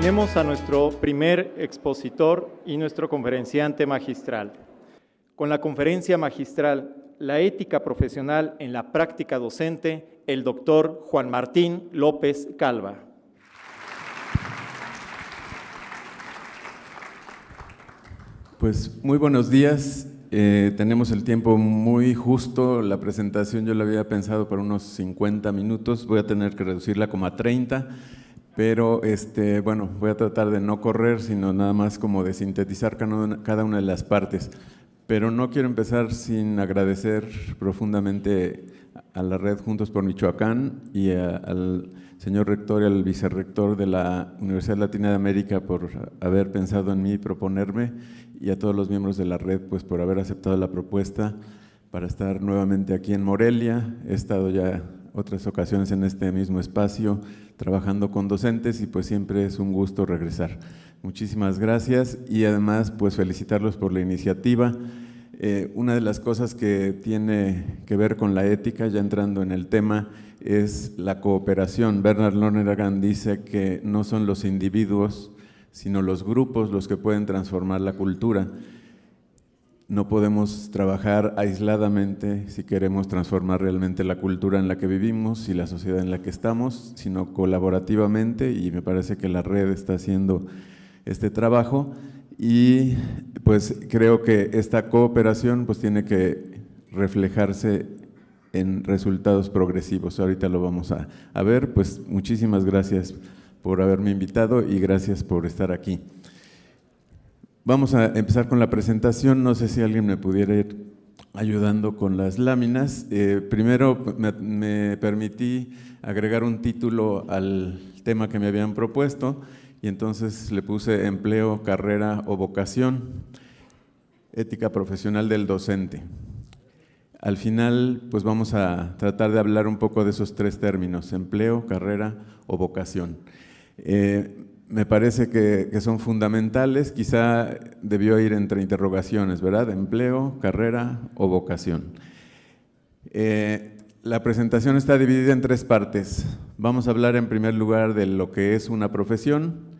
Tenemos a nuestro primer expositor y nuestro conferenciante magistral. Con la conferencia magistral La ética profesional en la práctica docente, el doctor Juan Martín López Calva. Pues muy buenos días. Tenemos el tiempo muy justo. La presentación yo la había pensado para unos 50 minutos. Voy a tener que reducirla como a 30. Pero bueno, voy a tratar de no correr, sino nada más como de sintetizar cada una de las partes. Pero no quiero empezar sin agradecer profundamente a la red Juntos por Michoacán y al señor rector y al vicerrector de la Universidad Latina de América por haber pensado en mí y proponerme, y a todos los miembros de la red pues por haber aceptado la propuesta para estar nuevamente aquí en Morelia. He estado ya otras ocasiones en este mismo espacio trabajando con docentes y pues siempre es un gusto regresar. Muchísimas gracias y además pues felicitarlos por la iniciativa. Una de las cosas que tiene que ver con la ética, ya entrando en el tema, es la cooperación. Bernard Lonergan dice que no son los individuos, sino los grupos los que pueden transformar la cultura. No podemos trabajar aisladamente si queremos transformar realmente la cultura en la que vivimos y la sociedad en la que estamos, sino colaborativamente, y me parece que la red está haciendo este trabajo. Y pues creo que esta cooperación pues tiene que reflejarse en resultados progresivos. Ahorita lo vamos a ver. Pues muchísimas gracias por haberme invitado y gracias por estar aquí. Vamos a empezar con la presentación. No sé si alguien me pudiera ir ayudando con las láminas. Primero me permití agregar un título al tema que me habían propuesto, y entonces le puse empleo, carrera o vocación, ética profesional del docente. Al final, pues vamos a tratar de hablar un poco de esos tres términos, empleo, carrera o vocación. Me parece que son fundamentales, quizá debió ir entre interrogaciones, ¿verdad? Empleo, carrera o vocación. La presentación está dividida en tres partes. Vamos a hablar en primer lugar de lo que es una profesión.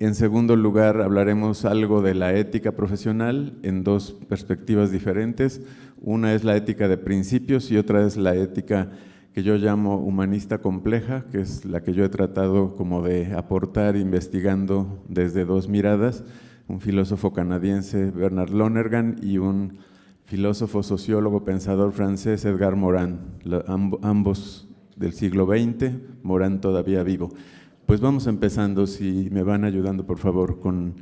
En segundo lugar, hablaremos algo de la ética profesional en dos perspectivas diferentes. Una es la ética de principios y otra es la ética que yo llamo humanista compleja, que es la que yo he tratado como de aportar investigando desde dos miradas, un filósofo canadiense, Bernard Lonergan, y un filósofo, sociólogo, pensador francés, Edgar Morin, ambos del siglo XX, Morin todavía vivo. Pues vamos empezando, si me van ayudando por favor con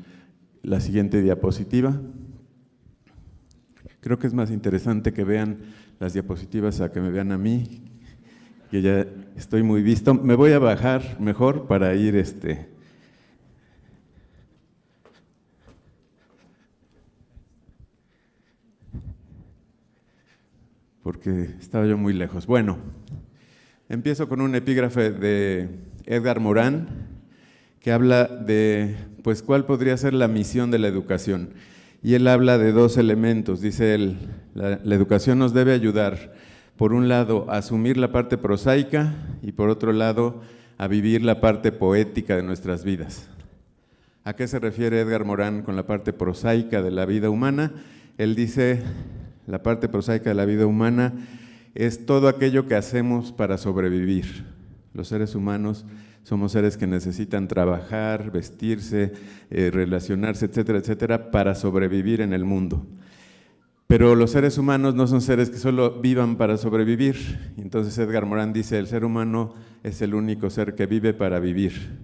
la siguiente diapositiva. Creo que es más interesante que vean las diapositivas a que me vean a mí, que ya estoy muy visto. Me voy a bajar mejor para ir porque estaba yo muy lejos. Bueno, empiezo con un epígrafe de Edgar Morin, que habla de, pues, cuál podría ser la misión de la educación. Y él habla de dos elementos. Dice él, la educación nos debe ayudar, por un lado, a asumir la parte prosaica y por otro lado, a vivir la parte poética de nuestras vidas. ¿A qué se refiere Edgar Morin con la parte prosaica de la vida humana? Él dice, la parte prosaica de la vida humana es todo aquello que hacemos para sobrevivir. Los seres humanos somos seres que necesitan trabajar, vestirse, relacionarse, etcétera, etcétera, para sobrevivir en el mundo. Pero los seres humanos no son seres que solo vivan para sobrevivir. Entonces Edgar Morin dice, el ser humano es el único ser que vive para vivir.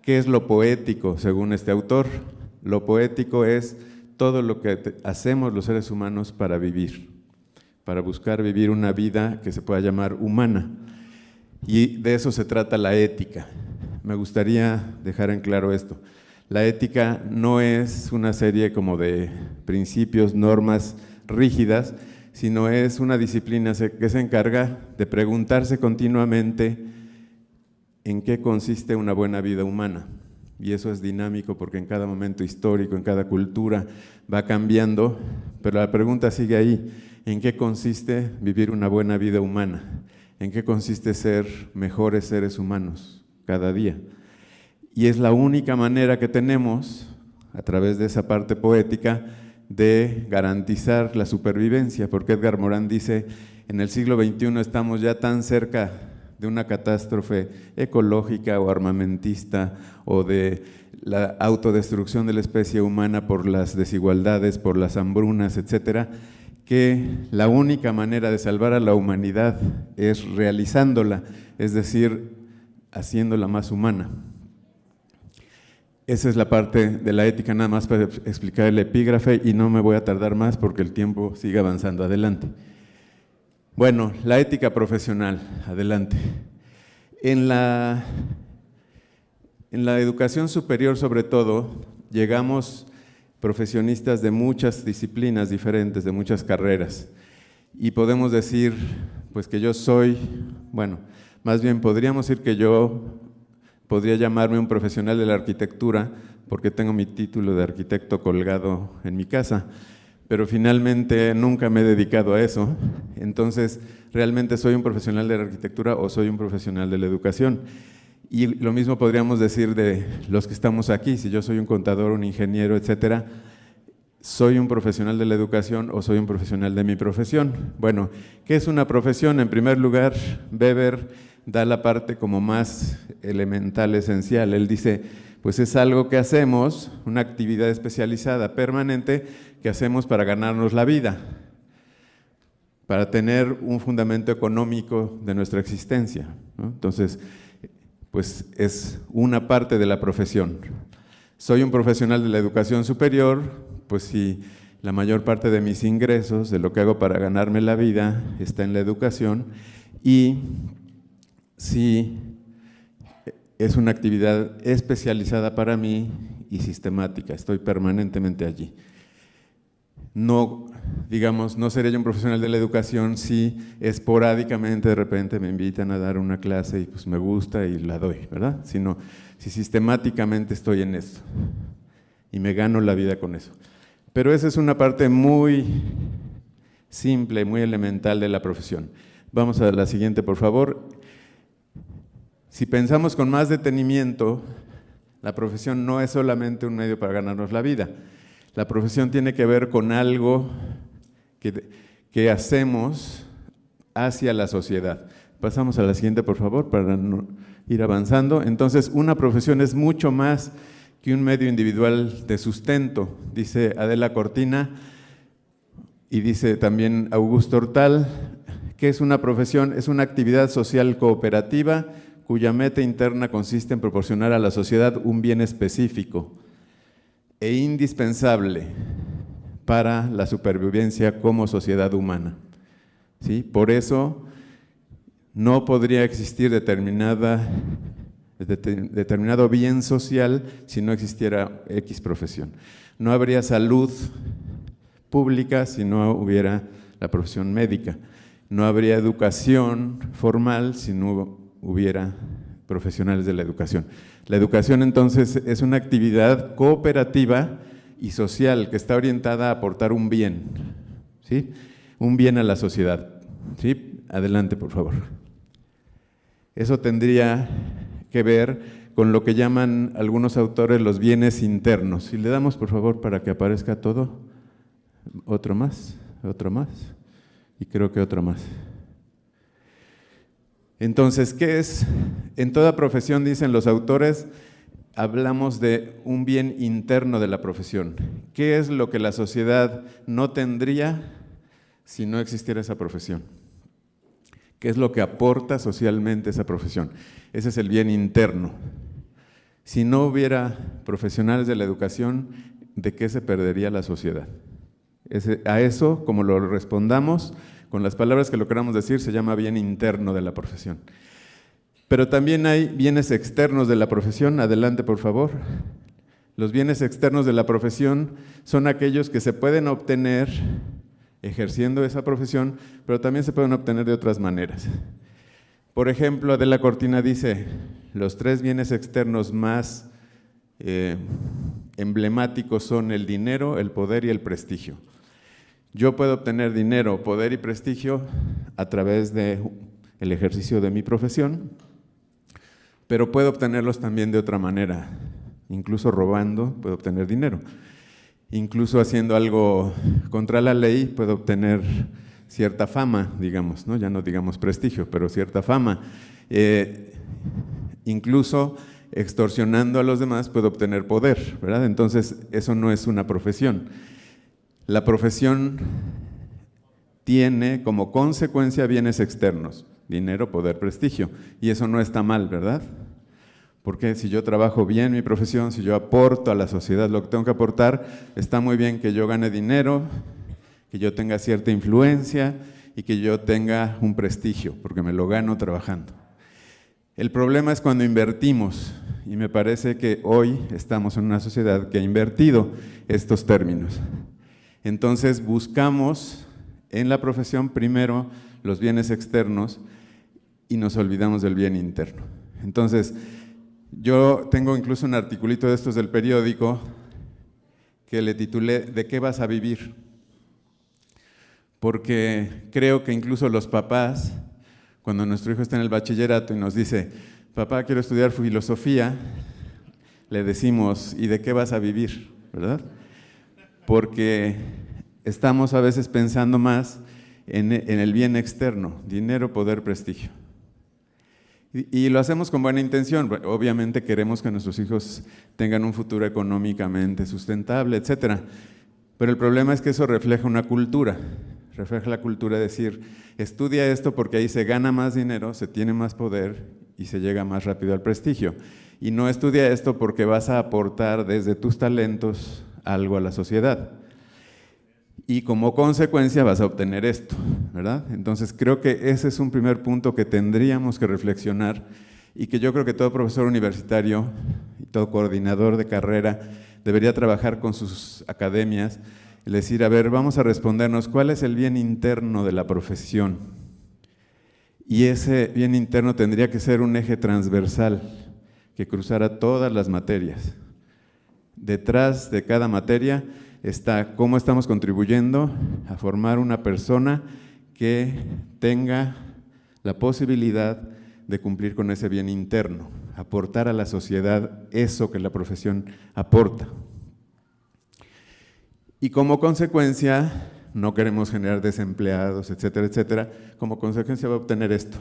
¿Qué es lo poético, según este autor? Lo poético es todo lo que hacemos los seres humanos para vivir, para buscar vivir una vida que se pueda llamar humana. Y de eso se trata la ética. Me gustaría dejar en claro esto. La ética no es una serie como de principios, normas rígidas, sino es una disciplina que se encarga de preguntarse continuamente en qué consiste una buena vida humana. Y eso es dinámico porque en cada momento histórico, en cada cultura va cambiando, pero la pregunta sigue ahí. ¿En qué consiste vivir una buena vida humana? ¿En qué consiste ser mejores seres humanos cada día? y es la única manera que tenemos, a través de esa parte poética, de garantizar la supervivencia, porque Edgar Morin dice, en el siglo XXI estamos ya tan cerca de una catástrofe ecológica o armamentista o de la autodestrucción de la especie humana por las desigualdades, por las hambrunas, etcétera, que la única manera de salvar a la humanidad es realizándola, es decir, haciéndola más humana. Esa es la parte de la ética, nada más para explicar el epígrafe, y no me voy a tardar más porque el tiempo sigue avanzando. Adelante. Bueno, la ética profesional, adelante. En la educación superior, sobre todo, llegamos profesionistas de muchas disciplinas diferentes, de muchas carreras, y podemos decir, pues que yo soy, bueno, más bien podríamos decir que yo podría llamarme un profesional de la arquitectura, porque tengo mi título de arquitecto colgado en mi casa, pero finalmente nunca me he dedicado a eso. Entonces, ¿realmente soy un profesional de la arquitectura o soy un profesional de la educación? Y lo mismo podríamos decir de los que estamos aquí. Si yo soy un contador, un ingeniero, etcétera, ¿soy un profesional de la educación o soy un profesional de mi profesión? Bueno, ¿qué es una profesión? En primer lugar, Weber da la parte como más elemental, esencial. Él dice, pues es algo que hacemos, una actividad especializada, permanente, que hacemos para ganarnos la vida, para tener un fundamento económico de nuestra existencia, ¿no? Entonces, pues es una parte de la profesión. Soy un profesional de la educación superior, pues si la mayor parte de mis ingresos, de lo que hago para ganarme la vida, está en la educación, y si es una actividad especializada para mí y sistemática, estoy permanentemente allí. No, digamos, no seré yo un profesional de la educación si esporádicamente de repente me invitan a dar una clase y pues me gusta y la doy, ¿verdad? Sino si sistemáticamente estoy en esto y me gano la vida con eso. Pero esa es una parte muy simple, muy elemental de la profesión. Vamos a la siguiente, por favor. Si pensamos con más detenimiento, la profesión no es solamente un medio para ganarnos la vida. La profesión tiene que ver con algo que hacemos hacia la sociedad. Pasamos a la siguiente, por favor, para no ir avanzando. Entonces, una profesión es mucho más que un medio individual de sustento, dice Adela Cortina, y dice también Augusto Hortal, que es una profesión, es una actividad social cooperativa cuya meta interna consiste en proporcionar a la sociedad un bien específico e indispensable para la supervivencia como sociedad humana. ¿Sí? Por eso no podría existir determinado bien social si no existiera X profesión. No habría salud pública si no hubiera la profesión médica. No habría educación formal si no hubiera profesionales de la educación. La educación, entonces, es una actividad cooperativa y social que está orientada a aportar un bien, ¿sí? Un bien a la sociedad, ¿sí? Adelante, por favor. Eso tendría que ver con lo que llaman algunos autores los bienes internos. Si le damos, por favor, para que aparezca todo. Otro más, y creo que otro más. Entonces, ¿qué es? En toda profesión, dicen los autores, hablamos de un bien interno de la profesión. ¿Qué es lo que la sociedad no tendría si no existiera esa profesión? ¿Qué es lo que aporta socialmente esa profesión? Ese es el bien interno. Si no hubiera profesionales de la educación, ¿de qué se perdería la sociedad? A eso, como lo respondamos, con las palabras que lo queramos decir, se llama bien interno de la profesión. Pero también hay bienes externos de la profesión. Adelante, por favor. Los bienes externos de la profesión son aquellos que se pueden obtener ejerciendo esa profesión, pero también se pueden obtener de otras maneras. Por ejemplo, Adela Cortina dice, los 3 bienes externos más emblemáticos son el dinero, el poder y el prestigio. Yo puedo obtener dinero, poder y prestigio a través del ejercicio de mi profesión, pero puede obtenerlos también de otra manera. Incluso robando puede obtener dinero. Incluso haciendo algo contra la ley puede obtener cierta fama, digamos, ¿no? Ya no digamos prestigio, pero cierta fama. Incluso extorsionando a los demás puede obtener poder, ¿verdad? Entonces, eso no es una profesión. La profesión tiene como consecuencia bienes externos, dinero, poder, prestigio, y eso no está mal, ¿verdad? Porque si yo trabajo bien mi profesión, si yo aporto a la sociedad lo que tengo que aportar, está muy bien que yo gane dinero, que yo tenga cierta influencia y que yo tenga un prestigio, porque me lo gano trabajando. El problema es cuando invertimos, y me parece que hoy estamos en una sociedad que ha invertido estos términos. Entonces buscamos en la profesión primero los bienes externos y nos olvidamos del bien interno. Entonces, yo tengo incluso un articulito de estos del periódico que le titulé ¿De qué vas a vivir? Porque creo que incluso los papás, cuando nuestro hijo está en el bachillerato y nos dice, papá, quiero estudiar filosofía, le decimos, ¿y de qué vas a vivir? ¿Verdad? Porque estamos a veces pensando más en el bien externo, dinero, poder, prestigio. Y lo hacemos con buena intención. Obviamente queremos que nuestros hijos tengan un futuro económicamente sustentable, etcétera. Pero el problema es que eso refleja una cultura. Refleja la cultura de decir, estudia esto porque ahí se gana más dinero, se tiene más poder y se llega más rápido al prestigio. Y no estudia esto porque vas a aportar desde tus talentos algo a la sociedad. Y como consecuencia vas a obtener esto, ¿verdad? Entonces creo que ese es un primer punto que tendríamos que reflexionar y que yo creo que todo profesor universitario y todo coordinador de carrera debería trabajar con sus academias y decir, a ver, vamos a respondernos cuál es el bien interno de la profesión. Y ese bien interno tendría que ser un eje transversal que cruzara todas las materias. Detrás de cada materia está cómo estamos contribuyendo a formar una persona que tenga la posibilidad de cumplir con ese bien interno, aportar a la sociedad eso que la profesión aporta. Y como consecuencia, no queremos generar desempleados, etcétera, etcétera, como consecuencia va a obtener esto.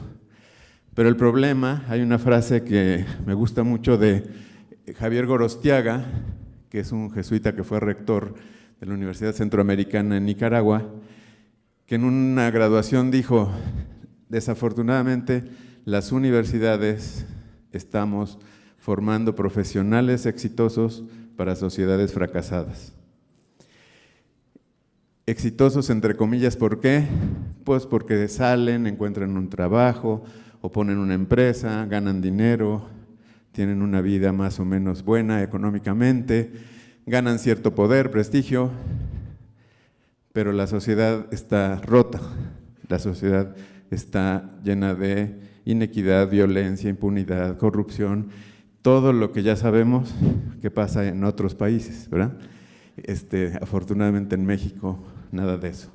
Pero el problema, hay una frase que me gusta mucho de Javier Gorostiaga, que es un jesuita que fue rector de la Universidad Centroamericana en Nicaragua, que en una graduación dijo, desafortunadamente las universidades estamos formando profesionales exitosos para sociedades fracasadas. Exitosos entre comillas, ¿por qué? Pues porque salen, encuentran un trabajo, o ponen una empresa, ganan dinero, tienen una vida más o menos buena económicamente, ganan cierto poder, prestigio, pero la sociedad está rota, la sociedad está llena de inequidad, violencia, impunidad, corrupción, todo lo que ya sabemos que pasa en otros países, ¿verdad? Afortunadamente en México nada de eso.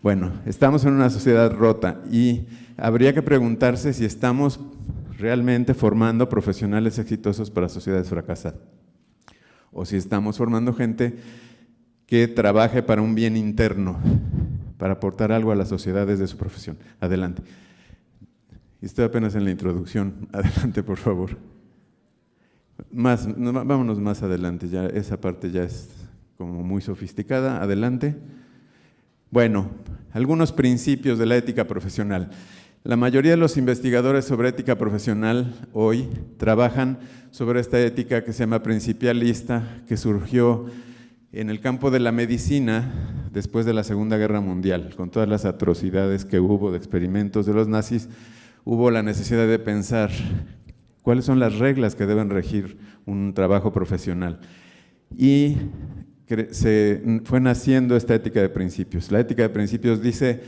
Bueno, estamos en una sociedad rota y habría que preguntarse si estamos realmente formando profesionales exitosos para sociedades fracasadas o si estamos formando gente que trabaje para un bien interno, para aportar algo a la sociedad desde su profesión. Adelante. Estoy apenas en la introducción. Adelante, por favor. Vámonos más adelante, ya esa parte ya es como muy sofisticada. Adelante. Bueno, algunos principios de la ética profesional. La mayoría de los investigadores sobre ética profesional hoy trabajan sobre esta ética que se llama principialista, que surgió en el campo de la medicina después de la Segunda Guerra Mundial, con todas las atrocidades que hubo de experimentos de los nazis, hubo la necesidad de pensar cuáles son las reglas que deben regir un trabajo profesional. Y se fue naciendo esta ética de principios. La ética de principios dice,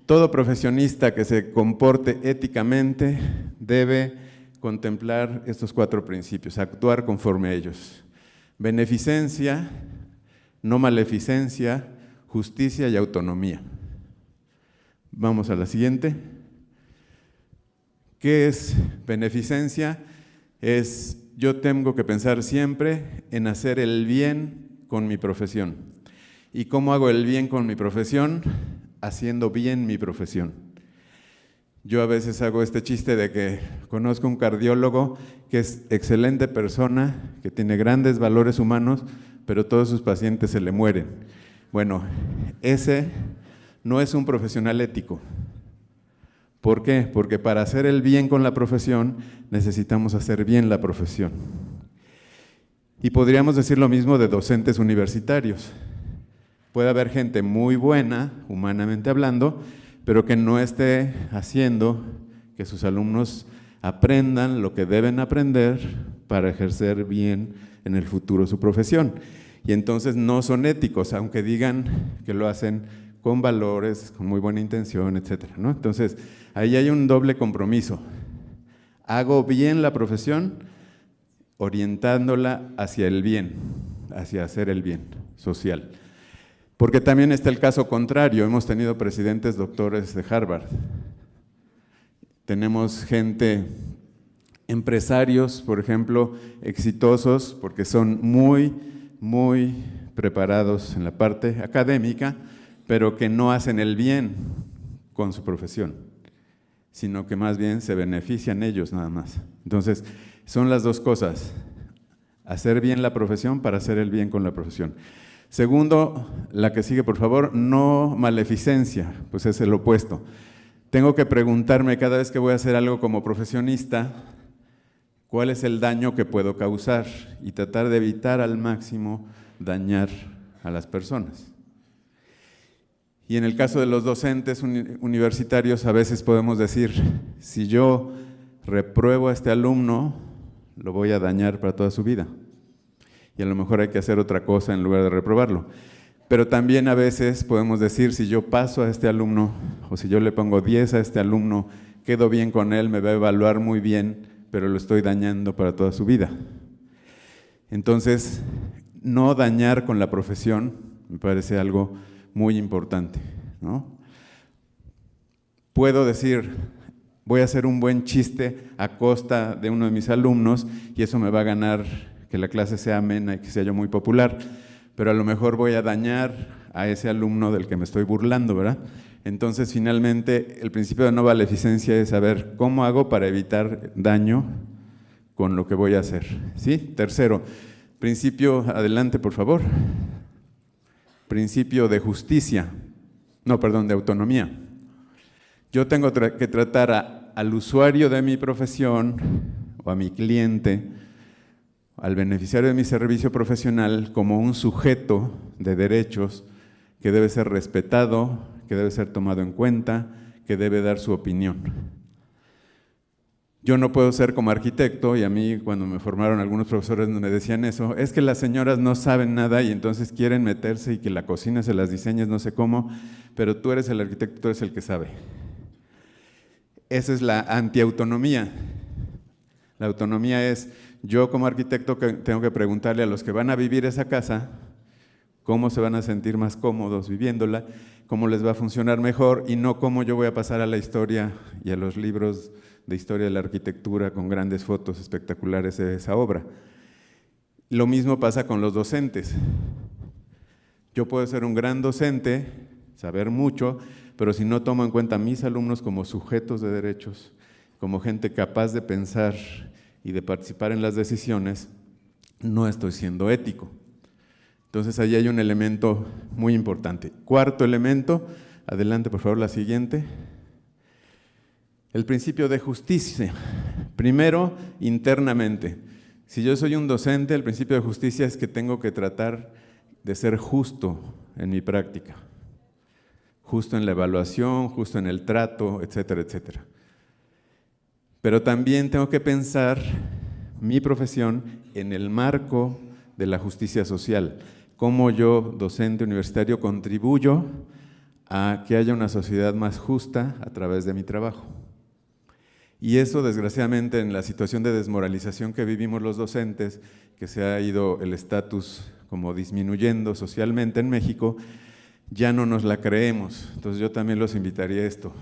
todo profesionista que se comporte éticamente debe contemplar estos 4 principios, actuar conforme a ellos. Beneficencia, no maleficencia, justicia y autonomía. Vamos a la siguiente. ¿Qué es beneficencia? yo tengo que pensar siempre en hacer el bien con mi profesión. ¿Y cómo hago el bien con mi profesión? Haciendo bien mi profesión. Yo a veces hago este chiste de que conozco un cardiólogo que es excelente persona, que tiene grandes valores humanos, pero todos sus pacientes se le mueren. Bueno, ese no es un profesional ético. ¿Por qué? Porque para hacer el bien con la profesión necesitamos hacer bien la profesión. Y podríamos decir lo mismo de docentes universitarios. Puede haber gente muy buena, humanamente hablando, pero que no esté haciendo que sus alumnos aprendan lo que deben aprender para ejercer bien en el futuro su profesión. Y entonces no son éticos, aunque digan que lo hacen con valores, con muy buena intención, etcétera, ¿no? Entonces, ahí hay un doble compromiso. Hago bien la profesión orientándola hacia el bien, hacia hacer el bien social. Porque también está el caso contrario, hemos tenido presidentes doctores de Harvard. Tenemos gente, empresarios, por ejemplo, exitosos, porque son muy preparados en la parte académica, pero que no hacen el bien con su profesión, sino que más bien se benefician ellos nada más. Entonces, son las dos cosas, hacer bien la profesión para hacer el bien con la profesión. Segundo, la que sigue, por favor, no maleficencia, pues es el opuesto. Tengo que preguntarme cada vez que voy a hacer algo como profesionista, ¿cuál es el daño que puedo causar? Y tratar de evitar al máximo dañar a las personas. Y en el caso de los docentes universitarios, a veces podemos decir, si yo repruebo a este alumno, lo voy a dañar para toda su vida. Y a lo mejor hay que hacer otra cosa en lugar de reprobarlo. Pero también a veces podemos decir, si yo paso a este alumno, o si yo le pongo 10 a este alumno, quedo bien con él, me va a evaluar muy bien, pero lo estoy dañando para toda su vida. Entonces, no dañar con la profesión me parece algo muy importante, ¿no? Puedo decir, voy a hacer un buen chiste a costa de uno de mis alumnos y eso me va a ganar que la clase sea amena y que sea yo muy popular, pero a lo mejor voy a dañar a ese alumno del que me estoy burlando, ¿verdad? Entonces, finalmente, el principio de no maleficencia es saber cómo hago para evitar daño con lo que voy a hacer, ¿sí? Tercero, principio, adelante, por favor. Principio de justicia, no, perdón, de autonomía. Yo tengo que tratar al usuario de mi profesión o a mi cliente, al beneficiario de mi servicio profesional como un sujeto de derechos que debe ser respetado, que debe ser tomado en cuenta, que debe dar su opinión. Yo no puedo ser como arquitecto, y a mí cuando me formaron algunos profesores me decían eso, es que las señoras no saben nada y entonces quieren meterse y que la cocina se las diseñes no sé cómo, pero tú eres el arquitecto, tú eres el que sabe. Esa es la antiautonomía. La autonomía es, yo como arquitecto tengo que preguntarle a los que van a vivir esa casa cómo se van a sentir más cómodos viviéndola, cómo les va a funcionar mejor y no cómo yo voy a pasar a la historia y a los libros de historia de la arquitectura con grandes fotos espectaculares de esa obra. Lo mismo pasa con los docentes. Yo puedo ser un gran docente, saber mucho, pero si no tomo en cuenta a mis alumnos como sujetos de derechos, como gente capaz de pensar y de participar en las decisiones, no estoy siendo ético. Entonces, ahí hay un elemento muy importante. Cuarto elemento, adelante por favor la siguiente. El principio de justicia. Primero, internamente. Si yo soy un docente, el principio de justicia es que tengo que tratar de ser justo en mi práctica. Justo en la evaluación, justo en el trato, etcétera, etcétera. Pero también tengo que pensar mi profesión en el marco de la justicia social. Cómo yo, docente universitario, contribuyo a que haya una sociedad más justa a través de mi trabajo. Y eso, desgraciadamente, en la situación de desmoralización que vivimos los docentes, que se ha ido el estatus como disminuyendo socialmente en México, ya no nos la creemos. Entonces yo también los invitaría a esto.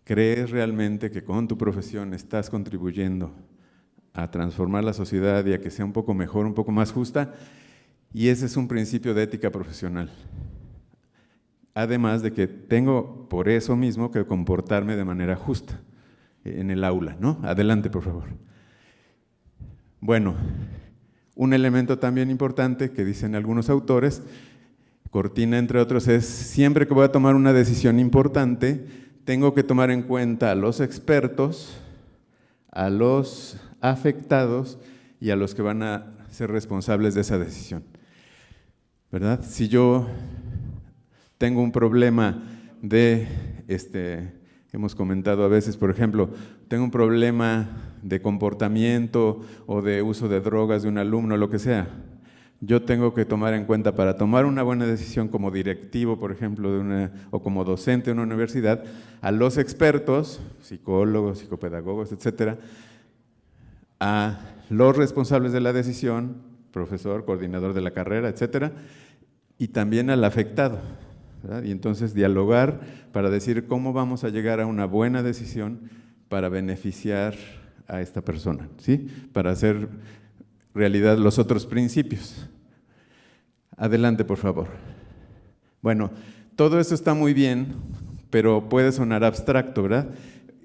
¿Crees realmente que con tu profesión estás contribuyendo a transformar la sociedad y a que sea un poco mejor, un poco más justa, y ese es un principio de ética profesional. Además de que tengo por eso mismo que comportarme de manera justa en el aula, ¿no? Adelante, por favor. Bueno, un elemento también importante que dicen algunos autores, Cortina entre otros, es siempre que voy a tomar una decisión importante, tengo que tomar en cuenta a los expertos, a los afectados y a los que van a ser responsables de esa decisión, ¿verdad? Si yo tengo un problema de, hemos comentado a veces, por ejemplo, tengo un problema de comportamiento o de uso de drogas de un alumno, lo que sea, yo tengo que tomar en cuenta para tomar una buena decisión como directivo, por ejemplo, o como docente de una universidad, a los expertos, psicólogos, psicopedagogos, etcétera, a los responsables de la decisión, profesor, coordinador de la carrera, etcétera, y también al afectado, ¿verdad? Y entonces dialogar para decir cómo vamos a llegar a una buena decisión para beneficiar a esta persona, ¿sí? Para hacer realidad los otros principios. Adelante, por favor. Bueno, todo eso está muy bien, pero puede sonar abstracto, ¿verdad?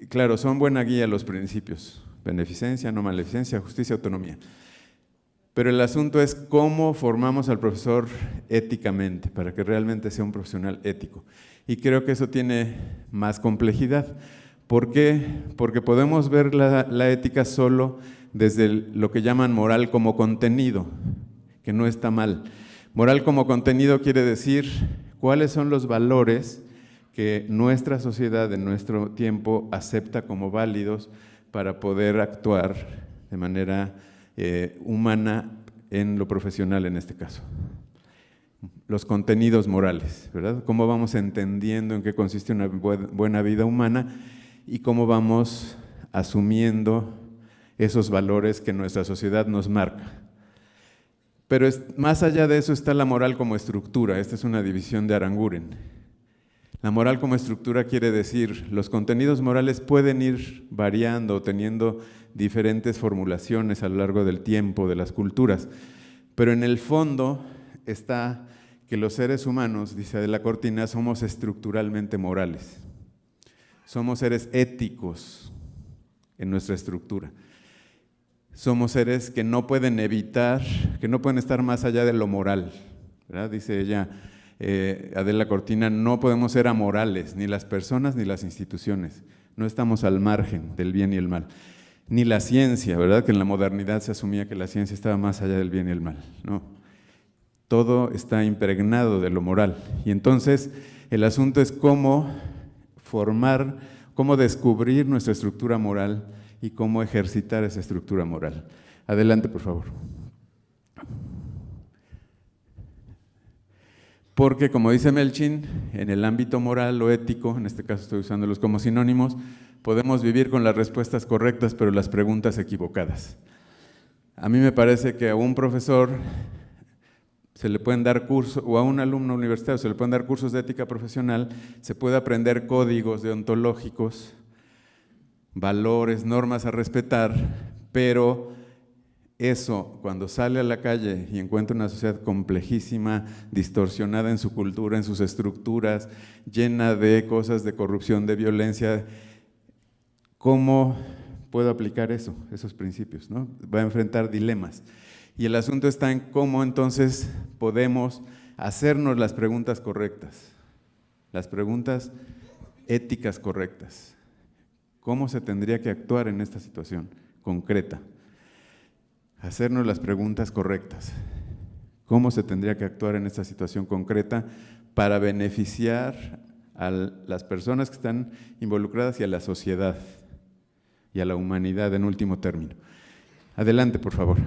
Claro, son buena guía los principios: beneficencia, no maleficencia, justicia, autonomía. Pero el asunto es cómo formamos al profesor éticamente, para que realmente sea un profesional ético. Y creo que eso tiene más complejidad. ¿Por qué? Porque podemos ver la ética solo desde lo que llaman moral como contenido, que no está mal. Moral como contenido quiere decir cuáles son los valores que nuestra sociedad en nuestro tiempo acepta como válidos para poder actuar de manera humana en lo profesional en este caso. Los contenidos morales, ¿verdad? Cómo vamos entendiendo en qué consiste una buena vida humana y cómo vamos asumiendo esos valores que nuestra sociedad nos marca. Pero más allá de eso está la moral como estructura. Esta es una división de Aranguren. La moral como estructura quiere decir, los contenidos morales pueden ir variando, teniendo diferentes formulaciones a lo largo del tiempo, de las culturas, pero en el fondo está que los seres humanos, dice Adela Cortina, somos estructuralmente morales. Somos seres éticos en nuestra estructura. Somos seres que no pueden evitar, que no pueden estar más allá de lo moral, ¿verdad? Dice ella, Adela Cortina, no podemos ser amorales, ni las personas ni las instituciones. No estamos al margen del bien y el mal. Ni la ciencia, ¿verdad? Que en la modernidad se asumía que la ciencia estaba más allá del bien y el mal. No, todo está impregnado de lo moral. Y entonces el asunto es cómo formar, cómo descubrir nuestra estructura moral y cómo ejercitar esa estructura moral. Adelante, por favor. Porque, como dice Melchin, en el ámbito moral o ético, en este caso estoy usándolos como sinónimos, podemos vivir con las respuestas correctas, pero las preguntas equivocadas. A mí me parece que a un profesor se le pueden dar cursos, o a un alumno universitario se le pueden dar cursos de ética profesional, se puede aprender códigos deontológicos, valores, normas a respetar, pero eso, cuando sale a la calle y encuentra una sociedad complejísima, distorsionada en su cultura, en sus estructuras, llena de cosas de corrupción, de violencia, ¿cómo puedo aplicar eso, esos principios, ¿no? Va a enfrentar dilemas. Y el asunto está en cómo entonces podemos hacernos las preguntas correctas, las preguntas éticas correctas. ¿Cómo se tendría que actuar en esta situación concreta? Hacernos las preguntas correctas. ¿Cómo se tendría que actuar en esta situación concreta para beneficiar a las personas que están involucradas y a la sociedad y a la humanidad en último término? Adelante, por favor.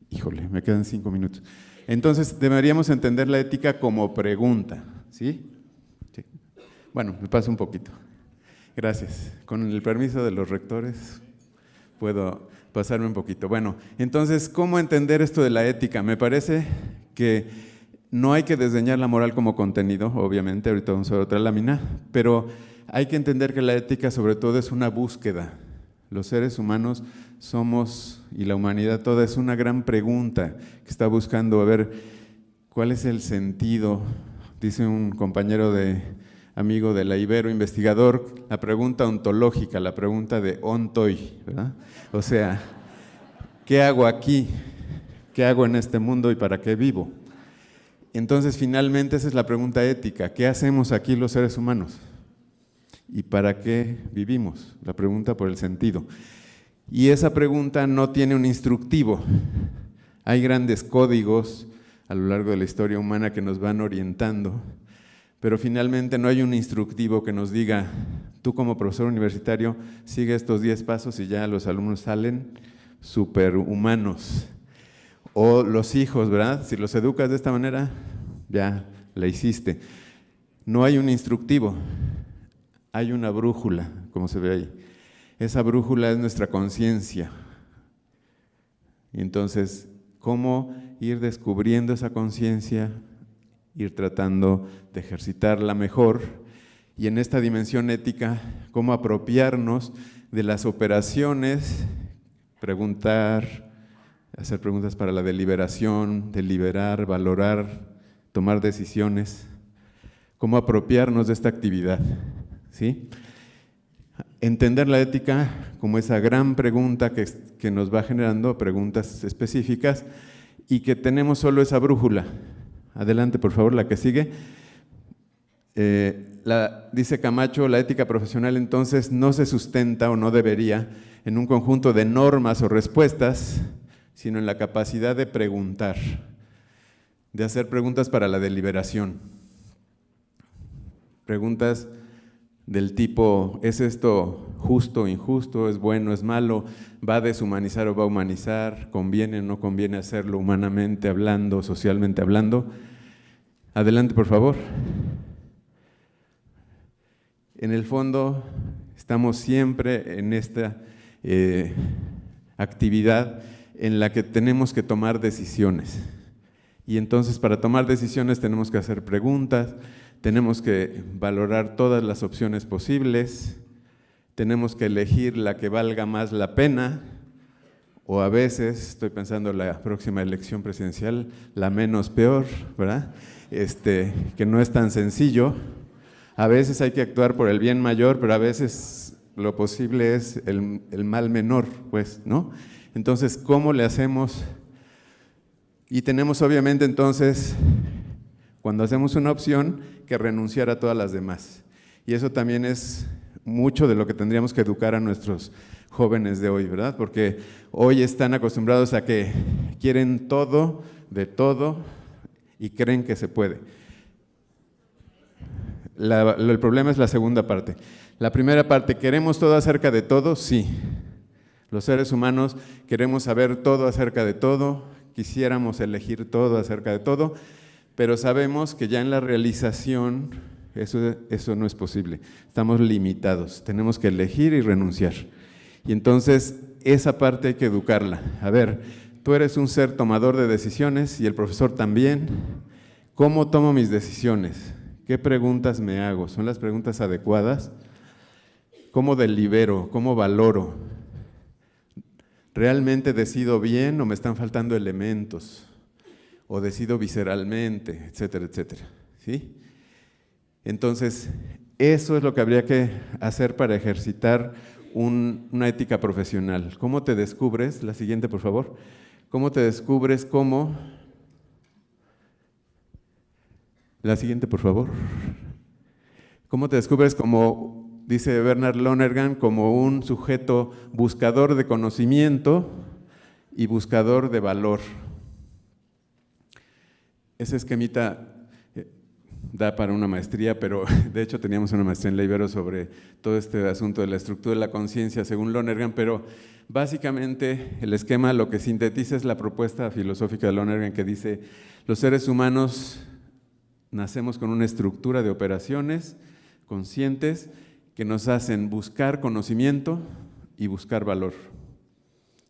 Híjole, me quedan 5 minutos. Entonces, deberíamos entender la ética como pregunta, ¿sí? Sí. Bueno, me paso un poquito. Gracias. Con el permiso de los rectores, puedo pasarme un poquito. Bueno, entonces, ¿cómo entender esto de la ética? Me parece que no hay que desdeñar la moral como contenido, obviamente, ahorita vamos a ver otra lámina, pero hay que entender que la ética sobre todo es una búsqueda. Los seres humanos somos y la humanidad toda es una gran pregunta que está buscando a ver cuál es el sentido. Dice un compañero amigo de la Ibero, investigador, la pregunta ontológica, la pregunta de ontoi, ¿verdad? O sea, ¿qué hago aquí? ¿Qué hago en este mundo y para qué vivo? Entonces, finalmente, esa es la pregunta ética. ¿Qué hacemos aquí los seres humanos? ¿Y para qué vivimos? La pregunta por el sentido. Y esa pregunta no tiene un instructivo. Hay grandes códigos a lo largo de la historia humana que nos van orientando, pero finalmente no hay un instructivo que nos diga, tú como profesor universitario, sigue estos 10 pasos y ya los alumnos salen superhumanos. O los hijos, ¿verdad? Si los educas de esta manera, ya la hiciste. No hay un instructivo, hay una brújula, como se ve ahí. Esa brújula es nuestra conciencia. Y entonces, ¿cómo ir descubriendo esa conciencia? Ir tratando de ejercitarla mejor. Y en esta dimensión ética, ¿cómo apropiarnos de las operaciones? Preguntar, hacer preguntas para la deliberación, deliberar, valorar, tomar decisiones. ¿Cómo apropiarnos de esta actividad? ¿Sí? Entender la ética como esa gran pregunta que nos va generando preguntas específicas y que tenemos solo esa brújula. Adelante, por favor, la que sigue. Dice Camacho, la ética profesional entonces no se sustenta o no debería en un conjunto de normas o respuestas, sino en la capacidad de preguntar, de hacer preguntas para la deliberación. Preguntas del tipo, ¿es esto justo o injusto? ¿Es bueno, es malo? ¿Va a deshumanizar o va a humanizar? ¿Conviene o no conviene hacerlo humanamente hablando, socialmente hablando? Adelante, por favor. En el fondo, estamos siempre en esta actividad en la que tenemos que tomar decisiones. Y entonces, para tomar decisiones tenemos que hacer preguntas, tenemos que valorar todas las opciones posibles, tenemos que elegir la que valga más la pena, o a veces, estoy pensando en la próxima elección presidencial, la menos peor, ¿verdad? Que no es tan sencillo. A veces hay que actuar por el bien mayor, pero a veces lo posible es el mal menor, pues, ¿no? Entonces, ¿cómo le hacemos? Y tenemos obviamente entonces, cuando hacemos una opción, que renunciar a todas las demás. Y eso también es mucho de lo que tendríamos que educar a nuestros jóvenes de hoy, ¿verdad? Porque hoy están acostumbrados a que quieren todo, de todo, y creen que se puede. El problema es la segunda parte. La primera parte, ¿queremos todo acerca de todo? Sí. Los seres humanos queremos saber todo acerca de todo, quisiéramos elegir todo acerca de todo, pero sabemos que ya en la realización eso no es posible. Estamos limitados, tenemos que elegir y renunciar. Y entonces esa parte hay que educarla. A ver, tú eres un ser tomador de decisiones y el profesor también. ¿Cómo tomo mis decisiones? ¿Qué preguntas me hago? ¿Son las preguntas adecuadas? ¿Cómo delibero? ¿Cómo valoro? ¿Realmente decido bien o me están faltando elementos? ¿O decido visceralmente? Etcétera, etcétera. ¿Sí? Entonces, eso es lo que habría que hacer para ejercitar una ética profesional. ¿Cómo te descubres? La siguiente, por favor. ¿Cómo te descubres como? La siguiente, por favor. ¿Cómo te descubres como, dice Bernard Lonergan, como un sujeto buscador de conocimiento y buscador de valor? Ese esquemita da para una maestría, pero de hecho teníamos una maestría en la Ibero sobre todo este asunto de la estructura de la conciencia según Lonergan, pero básicamente el esquema lo que sintetiza es la propuesta filosófica de Lonergan que dice: los seres humanos nacemos con una estructura de operaciones conscientes que nos hacen buscar conocimiento y buscar valor.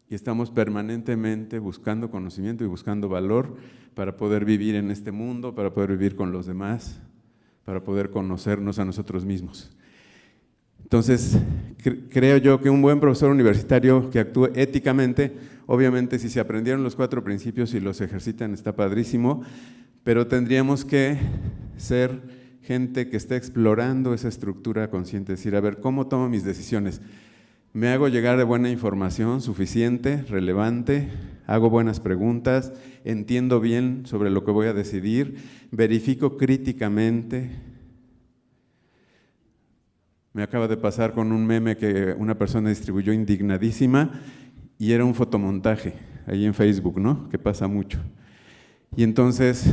Y estamos permanentemente buscando conocimiento y buscando valor para poder vivir en este mundo, para poder vivir con los demás, para poder conocernos a nosotros mismos. Entonces, creo yo que un buen profesor universitario que actúe éticamente, obviamente si se aprendieron los 4 principios y los ejercitan está padrísimo, pero tendríamos que ser gente que esté explorando esa estructura consciente, es decir, a ver, ¿cómo tomo mis decisiones? ¿Me hago llegar de buena información suficiente, relevante? ¿Hago buenas preguntas? ¿Entiendo bien sobre lo que voy a decidir? ¿Verifico críticamente? Me acaba de pasar con un meme que una persona distribuyó indignadísima y era un fotomontaje ahí en Facebook, ¿no? Que pasa mucho. Y entonces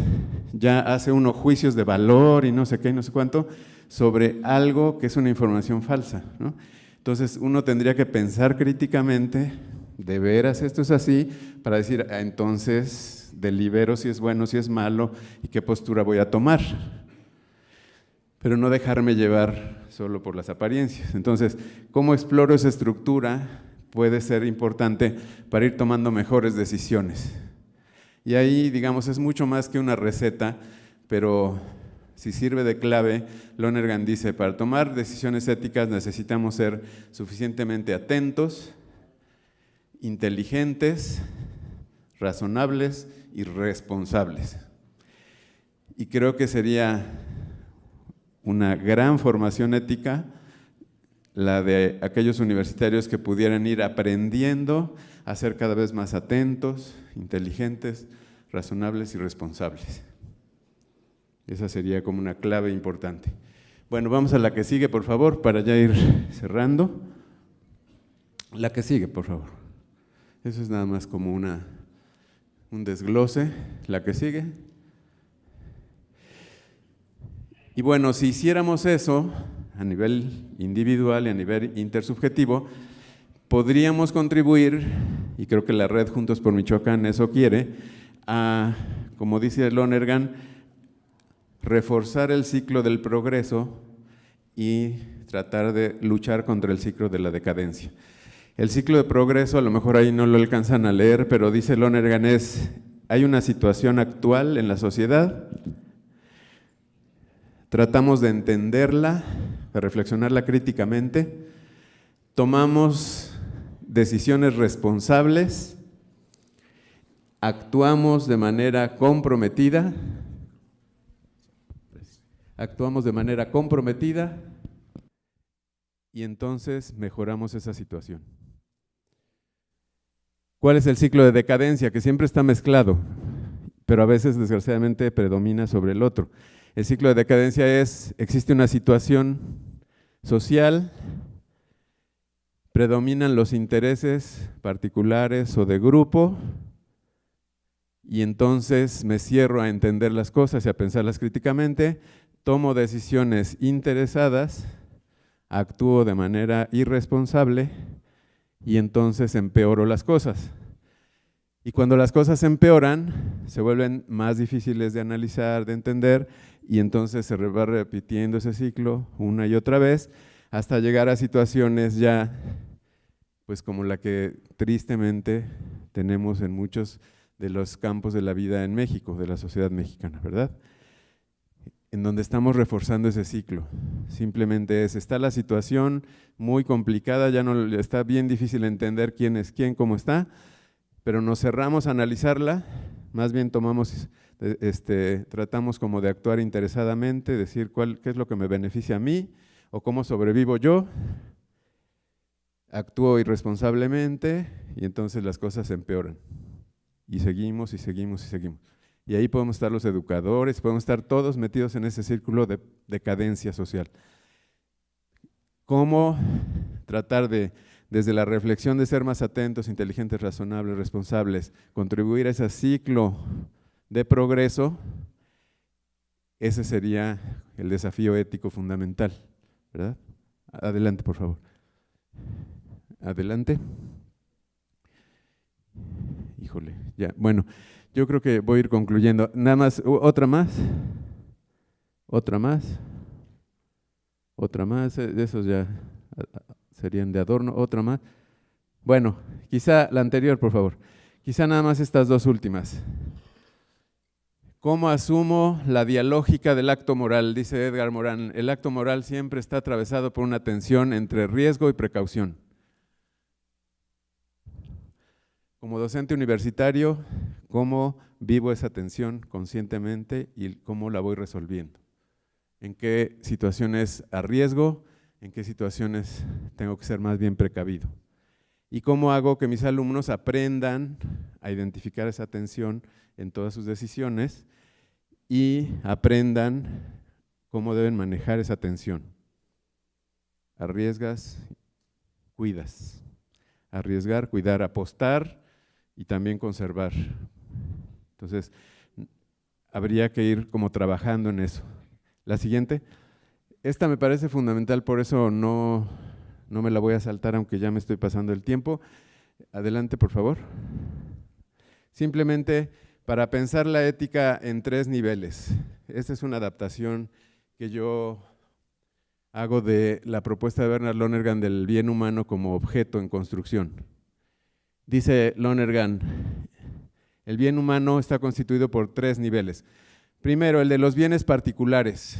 ya hace uno juicios de valor y no sé qué y no sé cuánto sobre algo que es una información falsa, ¿no? Entonces uno tendría que pensar críticamente, ¿de veras esto es así? Para decir, entonces delibero si es bueno, si es malo y qué postura voy a tomar. Pero no dejarme llevar solo por las apariencias. Entonces, ¿cómo exploro esa estructura? Puede ser importante para ir tomando mejores decisiones. Y ahí, digamos, es mucho más que una receta, pero si sirve de clave, Lonergan dice, para tomar decisiones éticas necesitamos ser suficientemente atentos, inteligentes, razonables y responsables. Y creo que sería una gran formación ética la de aquellos universitarios que pudieran ir aprendiendo a ser cada vez más atentos, inteligentes, razonables y responsables. Esa sería como una clave importante. Bueno, vamos a la que sigue, por favor, para ya ir cerrando. La que sigue, por favor. Eso es nada más como un desglose. La que sigue. Y bueno, si hiciéramos eso a nivel individual y a nivel intersubjetivo, podríamos contribuir, y creo que la red Juntos por Michoacán eso quiere, a, como dice Lonergan, reforzar el ciclo del progreso y tratar de luchar contra el ciclo de la decadencia. El ciclo de progreso, a lo mejor ahí no lo alcanzan a leer, pero dice Lonergan hay una situación actual en la sociedad, tratamos de entenderla, de reflexionarla críticamente, tomamos decisiones responsables, actuamos de manera comprometida, y entonces mejoramos esa situación. ¿Cuál es el ciclo de decadencia? Que siempre está mezclado, pero a veces desgraciadamente predomina sobre el otro. El ciclo de decadencia existe una situación social, predominan los intereses particulares o de grupo, y entonces me cierro a entender las cosas y a pensarlas críticamente, tomo decisiones interesadas, actúo de manera irresponsable y entonces empeoro las cosas. Y cuando las cosas empeoran, se vuelven más difíciles de analizar, de entender, y entonces se va repitiendo ese ciclo una y otra vez, hasta llegar a situaciones ya, pues como la que tristemente tenemos en muchos de los campos de la vida en México, de la sociedad mexicana, ¿verdad? En donde estamos reforzando ese ciclo. Simplemente está la situación muy complicada, ya no está bien difícil entender quién es quién, cómo está, pero nos cerramos a analizarla, más bien tratamos como de actuar interesadamente, decir qué es lo que me beneficia a mí, o cómo sobrevivo yo, actúo irresponsablemente, y entonces las cosas se empeoran. Y seguimos, y seguimos, y seguimos. Y ahí podemos estar los educadores, podemos estar todos metidos en ese círculo de decadencia social. ¿Cómo tratar de, desde la reflexión de ser más atentos, inteligentes, razonables, responsables, contribuir a ese ciclo de progreso? Ese sería el desafío ético fundamental, ¿verdad? Adelante, por favor. Adelante. Híjole, ya, bueno, yo creo que voy a ir concluyendo. Nada más, otra más, esos ya serían de adorno, otra más. Bueno, quizá la anterior, por favor. Quizá nada más estas dos últimas. ¿Cómo asumo la dialógica del acto moral? Dice Edgar Morin, el acto moral siempre está atravesado por una tensión entre riesgo y precaución. Como docente universitario, ¿cómo vivo esa tensión conscientemente y cómo la voy resolviendo? ¿En qué situaciones arriesgo? ¿En qué situaciones tengo que ser más bien precavido? ¿Y cómo hago que mis alumnos aprendan a identificar esa tensión en todas sus decisiones y aprendan cómo deben manejar esa tensión? Arriesgas, cuidas. Arriesgar, cuidar, apostar y también conservar. Entonces, habría que ir como trabajando en eso. La siguiente. Esta me parece fundamental, por eso no me la voy a saltar, aunque ya me estoy pasando el tiempo. Adelante, por favor. Simplemente para pensar la ética en 3 niveles. Esta es una adaptación que yo hago de la propuesta de Bernard Lonergan del bien humano como objeto en construcción. Dice Lonergan, el bien humano está constituido por 3 niveles. Primero, el de los bienes particulares.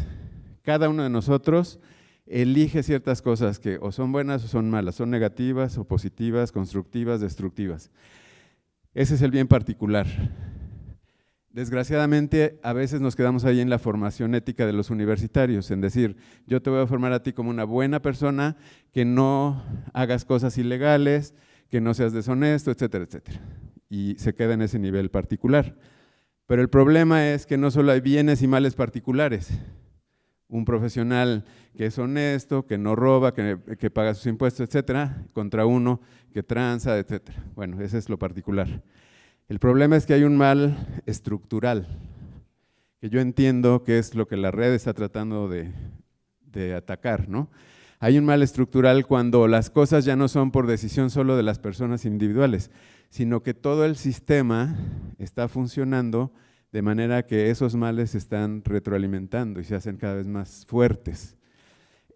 Cada uno de nosotros elige ciertas cosas que o son buenas o son malas, son negativas o positivas, constructivas, destructivas. Ese es el bien particular. Desgraciadamente, a veces nos quedamos ahí en la formación ética de los universitarios, en decir, yo te voy a formar a ti como una buena persona, que no hagas cosas ilegales, que no seas deshonesto, etcétera, etcétera. Y se queda en ese nivel particular. Pero el problema es que no solo hay bienes y males particulares. Un profesional que es honesto, que no roba, que paga sus impuestos, etcétera, contra uno que tranza, etcétera. Bueno, ese es lo particular. El problema es que hay un mal estructural, que yo entiendo que es lo que la red está tratando de atacar, ¿no? Hay un mal estructural cuando las cosas ya no son por decisión solo de las personas individuales, sino que todo el sistema está funcionando de manera que esos males se están retroalimentando y se hacen cada vez más fuertes.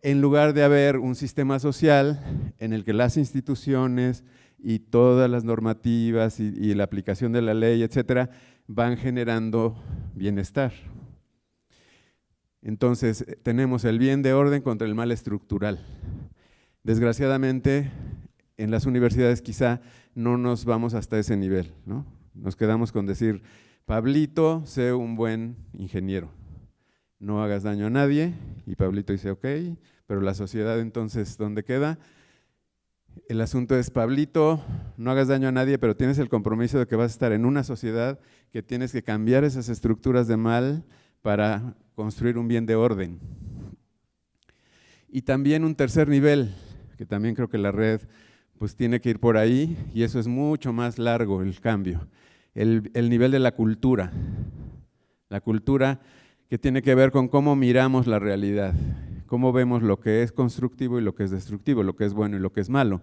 En lugar de haber un sistema social en el que las instituciones y todas las normativas y la aplicación de la ley, etcétera, van generando bienestar. Entonces, tenemos el bien de orden contra el mal estructural. Desgraciadamente, en las universidades quizá no nos vamos hasta ese nivel, ¿no? Nos quedamos con decir, Pablito, sé un buen ingeniero, no hagas daño a nadie, y Pablito dice, ok, pero la sociedad entonces, ¿dónde queda? El asunto es, Pablito, no hagas daño a nadie, pero tienes el compromiso de que vas a estar en una sociedad que tienes que cambiar esas estructuras de mal para construir un bien de orden. Y también un tercer nivel, que también creo que la red pues tiene que ir por ahí, y eso es mucho más largo el cambio. El nivel de la cultura que tiene que ver con cómo miramos la realidad, cómo vemos lo que es constructivo y lo que es destructivo, lo que es bueno y lo que es malo.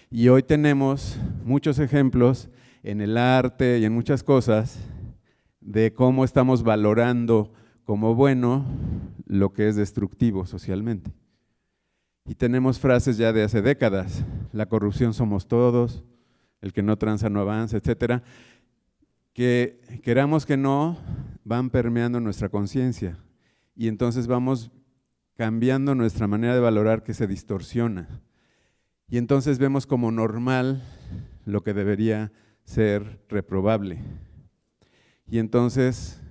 Y hoy tenemos muchos ejemplos en el arte y en muchas cosas de cómo estamos valorando como bueno lo que es destructivo socialmente. Y tenemos frases ya de hace décadas, la corrupción somos todos, el que no tranza no avanza, etcétera, que queramos que no, van permeando nuestra conciencia y entonces vamos cambiando nuestra manera de valorar, que se distorsiona. Y entonces vemos como normal lo que debería ser reprobable. Y entonces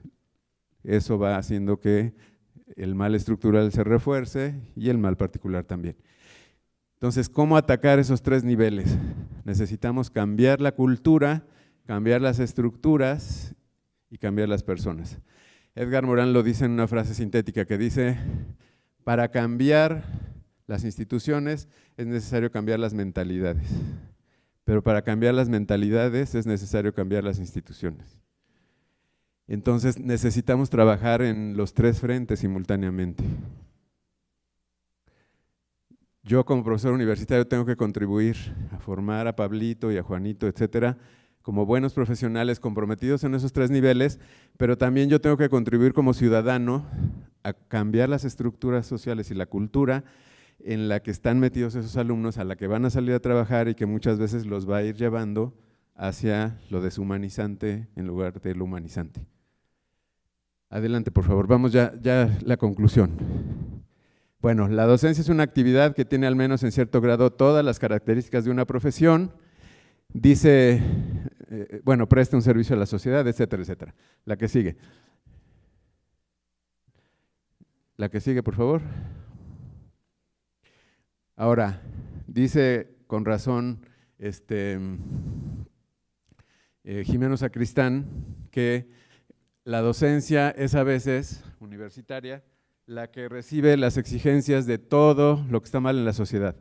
eso va haciendo que el mal estructural se refuerce y el mal particular también. Entonces, ¿cómo atacar esos 3 niveles? Necesitamos cambiar la cultura, cambiar las estructuras y cambiar las personas. Edgar Morin lo dice en una frase sintética que dice, para cambiar las instituciones es necesario cambiar las mentalidades, pero para cambiar las mentalidades es necesario cambiar las instituciones. Entonces necesitamos trabajar en los 3 frentes simultáneamente. Yo como profesor universitario tengo que contribuir a formar a Pablito y a Juanito, etcétera, como buenos profesionales comprometidos en esos 3 niveles, pero también yo tengo que contribuir como ciudadano a cambiar las estructuras sociales y la cultura en la que están metidos esos alumnos, a la que van a salir a trabajar y que muchas veces los va a ir llevando hacia lo deshumanizante en lugar de lo humanizante. Adelante, por favor, vamos ya la conclusión. Bueno, la docencia es una actividad que tiene al menos en cierto grado todas las características de una profesión. Dice, bueno, presta un servicio a la sociedad, etcétera, etcétera. La que sigue. La que sigue, por favor. Ahora, dice con razón Jimeno Sacristán que la docencia es a veces universitaria la que recibe las exigencias de todo lo que está mal en la sociedad,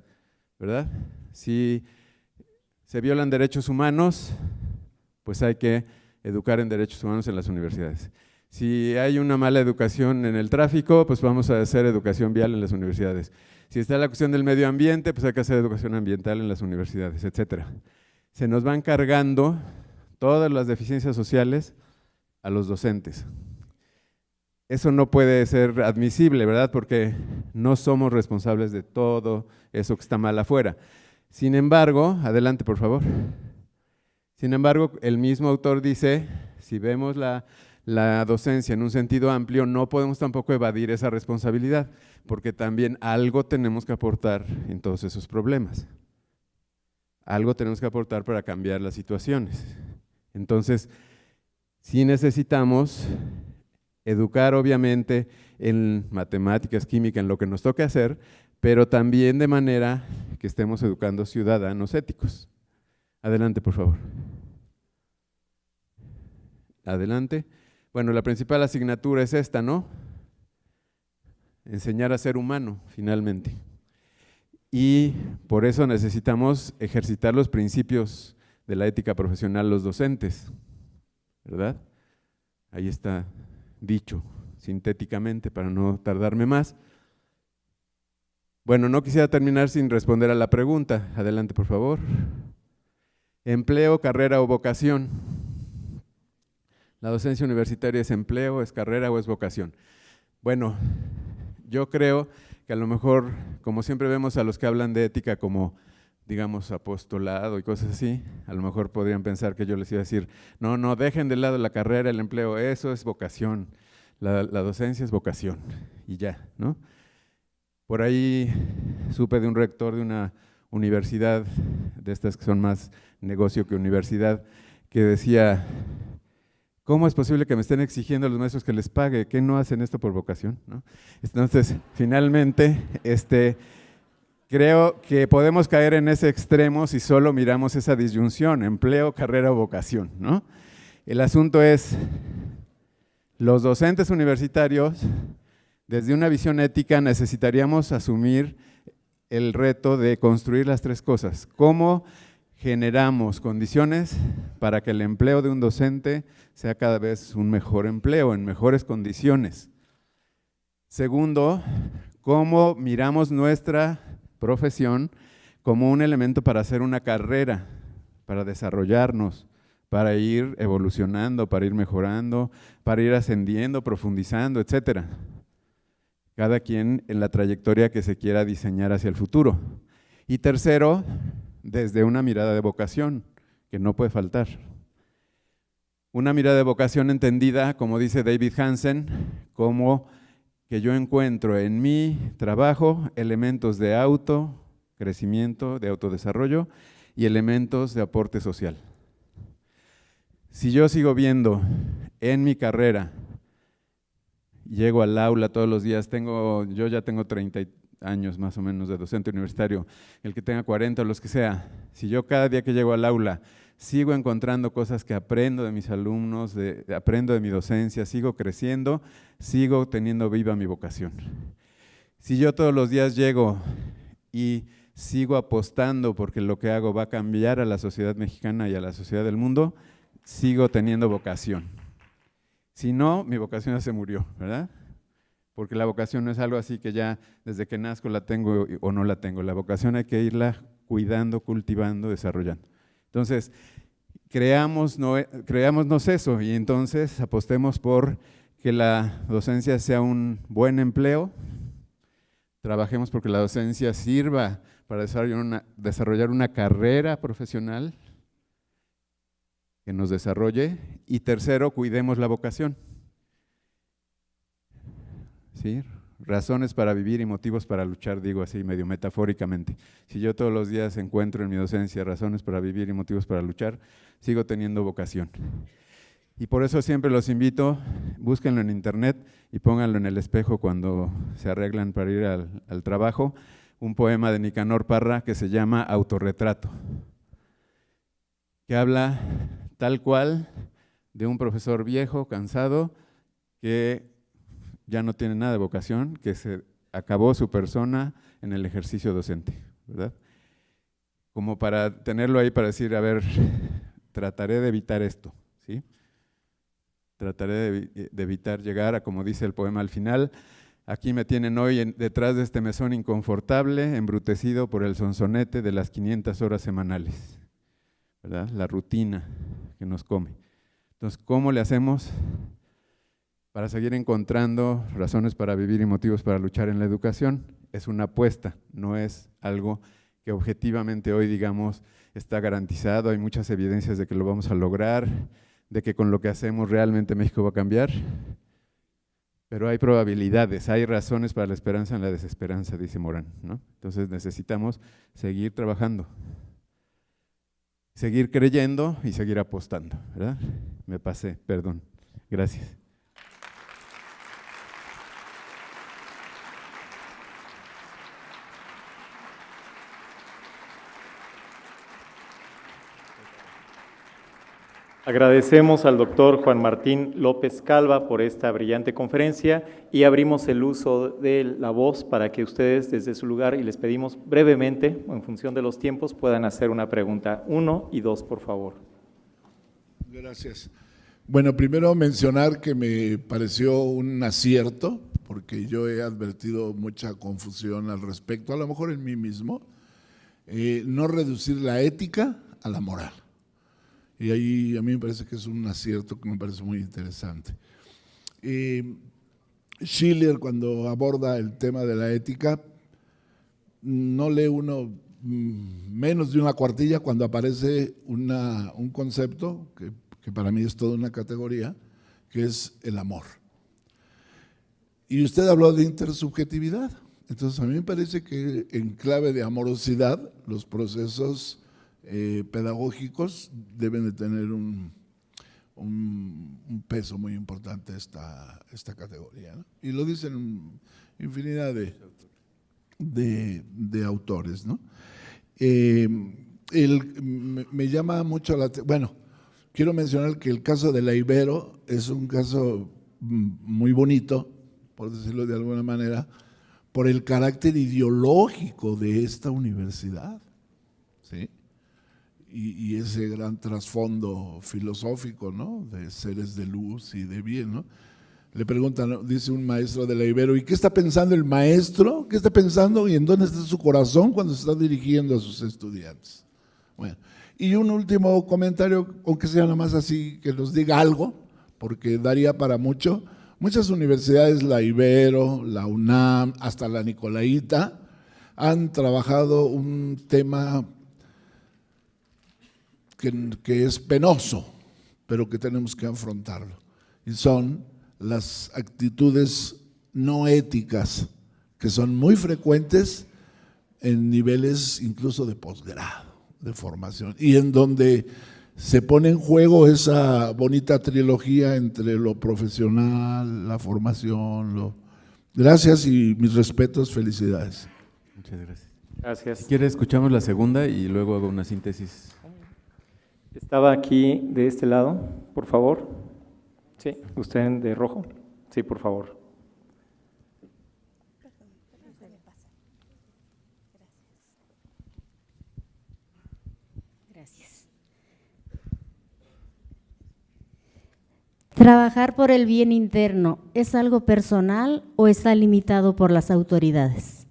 ¿verdad? Si se violan derechos humanos, pues hay que educar en derechos humanos en las universidades. Si hay una mala educación en el tráfico, pues vamos a hacer educación vial en las universidades. Si está la cuestión del medio ambiente, pues hay que hacer educación ambiental en las universidades, etcétera. Se nos van cargando todas las deficiencias sociales a los docentes. Eso no puede ser admisible, ¿verdad? Porque no somos responsables de todo eso que está mal afuera. Sin embargo, adelante por favor. Sin embargo, el mismo autor dice, si vemos la docencia en un sentido amplio, no podemos tampoco evadir esa responsabilidad, porque también algo tenemos que aportar en todos esos problemas. Algo tenemos que aportar para cambiar las situaciones. Entonces, sí necesitamos educar obviamente en matemáticas, química, en lo que nos toque hacer, pero también de manera que estemos educando ciudadanos éticos. Adelante, por favor. Adelante. Bueno, la principal asignatura es esta, ¿no? Enseñar a ser humano, finalmente. Y por eso necesitamos ejercitar los principios de la ética profesional los docentes, ¿verdad? Ahí está dicho sintéticamente para no tardarme más. Bueno, no quisiera terminar sin responder a la pregunta. Adelante, por favor. Empleo, carrera o vocación. ¿La docencia universitaria es empleo, es carrera o es vocación? Bueno, yo creo que a lo mejor, como siempre vemos a los que hablan de ética como, digamos, apostolado y cosas así, a lo mejor podrían pensar que yo les iba a decir, no, dejen de lado la carrera, el empleo, eso es vocación, la docencia es vocación, y ya, ¿no? Por ahí supe de un rector de una universidad, de estas que son más negocio que universidad, que decía, ¿cómo es posible que me estén exigiendo a los maestros que les pague? ¿Qué no hacen esto por vocación? ¿No? Entonces, finalmente, creo que podemos caer en ese extremo si solo miramos esa disyunción, empleo, carrera o vocación, ¿no? El asunto es, los docentes universitarios, desde una visión ética, necesitaríamos asumir el reto de construir las tres cosas. ¿Cómo generamos condiciones para que el empleo de un docente sea cada vez un mejor empleo, en mejores condiciones? Segundo, ¿cómo miramos nuestra profesión como un elemento para hacer una carrera, para desarrollarnos, para ir evolucionando, para ir mejorando, para ir ascendiendo, profundizando, etcétera? Cada quien en la trayectoria que se quiera diseñar hacia el futuro. Y tercero, desde una mirada de vocación, que no puede faltar. Una mirada de vocación entendida, como dice David Hansen, como que yo encuentro en mi trabajo elementos de autocrecimiento, de autodesarrollo y elementos de aporte social. Si yo sigo viendo en mi carrera, llego al aula todos los días, yo ya tengo 30 años más o menos de docente universitario, el que tenga 40 o los que sea, si yo cada día que llego al aula sigo encontrando cosas que aprendo de mis alumnos, aprendo de mi docencia, sigo creciendo, sigo teniendo viva mi vocación. Si yo todos los días llego y sigo apostando porque lo que hago va a cambiar a la sociedad mexicana y a la sociedad del mundo, sigo teniendo vocación. Si no, mi vocación ya se murió, ¿verdad? Porque la vocación no es algo así que ya desde que nazco la tengo o no la tengo. La vocación hay que irla cuidando, cultivando, desarrollando. Entonces, creámonos eso y entonces apostemos por que la docencia sea un buen empleo. Trabajemos porque la docencia sirva para desarrollar una carrera profesional que nos desarrolle. Y tercero, cuidemos la vocación. ¿sí? Razones para vivir y motivos para luchar, digo así medio metafóricamente. Si yo todos los días encuentro en mi docencia razones para vivir y motivos para luchar, sigo teniendo vocación. Y por eso siempre los invito, búsquenlo en internet y pónganlo en el espejo cuando se arreglan para ir al trabajo, un poema de Nicanor Parra que se llama Autorretrato, que habla tal cual de un profesor viejo, cansado, que ya no tiene nada de vocación, que se acabó su persona en el ejercicio docente, ¿verdad? Como para tenerlo ahí para decir, a ver, trataré de evitar esto, ¿sí? Trataré de evitar llegar a, como dice el poema al final, aquí me tienen hoy detrás de este mesón inconfortable, embrutecido por el sonsonete de las 500 horas semanales, ¿verdad? La rutina que nos come. Entonces, ¿cómo le hacemos para seguir encontrando razones para vivir y motivos para luchar en la educación? Es una apuesta, no es algo que objetivamente hoy, digamos, está garantizado. Hay muchas evidencias de que lo vamos a lograr, de que con lo que hacemos realmente México va a cambiar, pero hay probabilidades, hay razones para la esperanza en la desesperanza, dice Morán, ¿no? Entonces necesitamos seguir trabajando, seguir creyendo y seguir apostando, ¿verdad? Me pasé, perdón. Gracias. Agradecemos al doctor Juan Martín López Calva por esta brillante conferencia y abrimos el uso de la voz para que ustedes desde su lugar, y les pedimos brevemente, en función de los tiempos, puedan hacer una pregunta. 1 y 2, por favor. Gracias. Bueno, primero mencionar que me pareció un acierto, porque yo he advertido mucha confusión al respecto, a lo mejor en mí mismo, no reducir la ética a la moral. Y ahí a mí me parece que es un acierto que me parece muy interesante. Schiller, cuando aborda el tema de la ética, no lee uno menos de una cuartilla cuando aparece un concepto que para mí es toda una categoría, que es el amor. Y usted habló de intersubjetividad. Entonces a mí me parece que en clave de amorosidad los procesos pedagógicos deben de tener un peso muy importante esta categoría, ¿no? Y lo dicen infinidad de autores, ¿no? Me llama mucho la atención, bueno, quiero mencionar que el caso de la Ibero es un caso muy bonito, por decirlo de alguna manera, por el carácter ideológico de esta universidad, ¿sí? Y ese gran trasfondo filosófico, ¿no? De seres de luz y de bien, ¿no? Le preguntan, dice un maestro de la Ibero, ¿y qué está pensando el maestro? ¿Qué está pensando y en dónde está su corazón cuando se está dirigiendo a sus estudiantes? Bueno, y un último comentario, aunque sea nada más así, que nos diga algo, porque daría para mucho. Muchas universidades, la Ibero, la UNAM, hasta la Nicolaita, han trabajado un tema que es penoso, pero que tenemos que afrontarlo. Y son las actitudes no éticas, que son muy frecuentes en niveles incluso de posgrado, de formación, y en donde se pone en juego esa bonita trilogía entre lo profesional, la formación. Gracias y mis respetos, felicidades. Muchas gracias. Gracias. Si quiere, escuchamos la segunda y luego hago una síntesis. Estaba aquí de este lado, por favor. Sí, usted de rojo. Sí, por favor. Gracias. ¿Trabajar por el bien interno es algo personal o está limitado por las autoridades?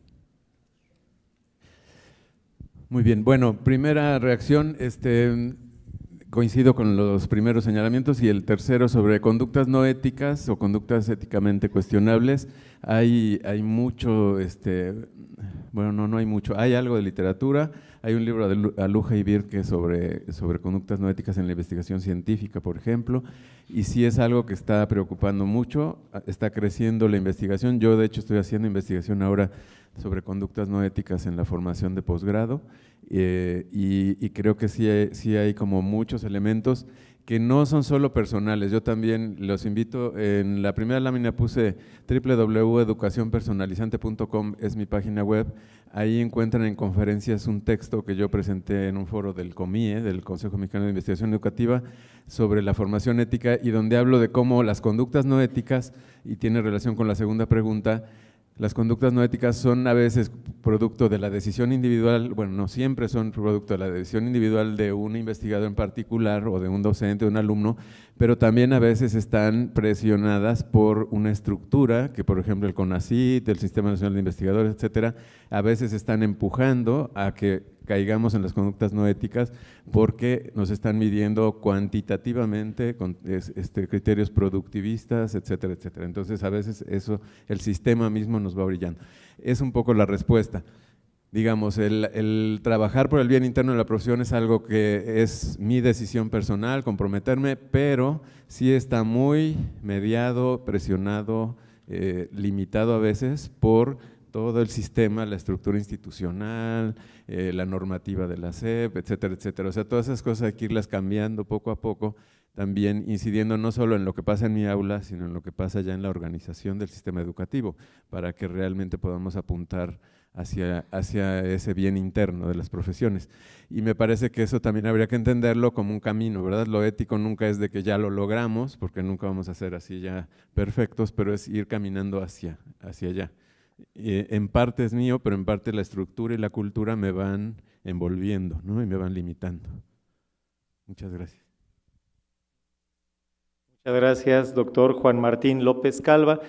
Muy bien, bueno, primera reacción, coincido con los primeros señalamientos, y el tercero sobre conductas no éticas o conductas éticamente cuestionables. Hay mucho, bueno, no hay mucho, hay algo de literatura. Hay un libro de Aluja y Birke sobre conductas no éticas en la investigación científica, por ejemplo, y sí es algo que está preocupando mucho, está creciendo la investigación. Yo, de hecho, estoy haciendo investigación ahora sobre conductas no éticas en la formación de posgrado, y creo que sí hay como muchos elementos que no son solo personales. Yo también los invito, en la primera lámina puse www.educacionpersonalizante.com, es mi página web. Ahí encuentran en conferencias un texto que yo presenté en un foro del COMIE, del Consejo Mexicano de Investigación Educativa, sobre la formación ética, y donde hablo de cómo las conductas no éticas, y tiene relación con la segunda pregunta, las conductas no éticas son a veces producto de la decisión individual, bueno, no siempre son producto de la decisión individual de un investigador en particular o de un docente, de un alumno, pero también a veces están presionadas por una estructura que, por ejemplo, el CONACYT, el Sistema Nacional de Investigadores, etcétera, a veces están empujando a que caigamos en las conductas no éticas porque nos están midiendo cuantitativamente con criterios productivistas, etcétera, etcétera. Entonces, a veces eso, el sistema mismo nos va brillando. Es un poco la respuesta. Digamos, el trabajar por el bien interno de la profesión es algo que es mi decisión personal, comprometerme, pero sí está muy mediado, presionado, limitado a veces por todo el sistema, la estructura institucional, la normativa de la SEP, etcétera, etcétera. O sea, todas esas cosas hay que irlas cambiando poco a poco, también incidiendo no solo en lo que pasa en mi aula, sino en lo que pasa ya en la organización del sistema educativo, para que realmente podamos apuntar hacia ese bien interno de las profesiones. Y me parece que eso también habría que entenderlo como un camino, ¿verdad? Lo ético nunca es de que ya lo logramos, porque nunca vamos a ser así ya perfectos, pero es ir caminando hacia allá. En parte es mío, pero en parte la estructura y la cultura me van envolviendo, ¿no? Y me van limitando. Muchas gracias. Muchas gracias, doctor Juan Martín López Calva.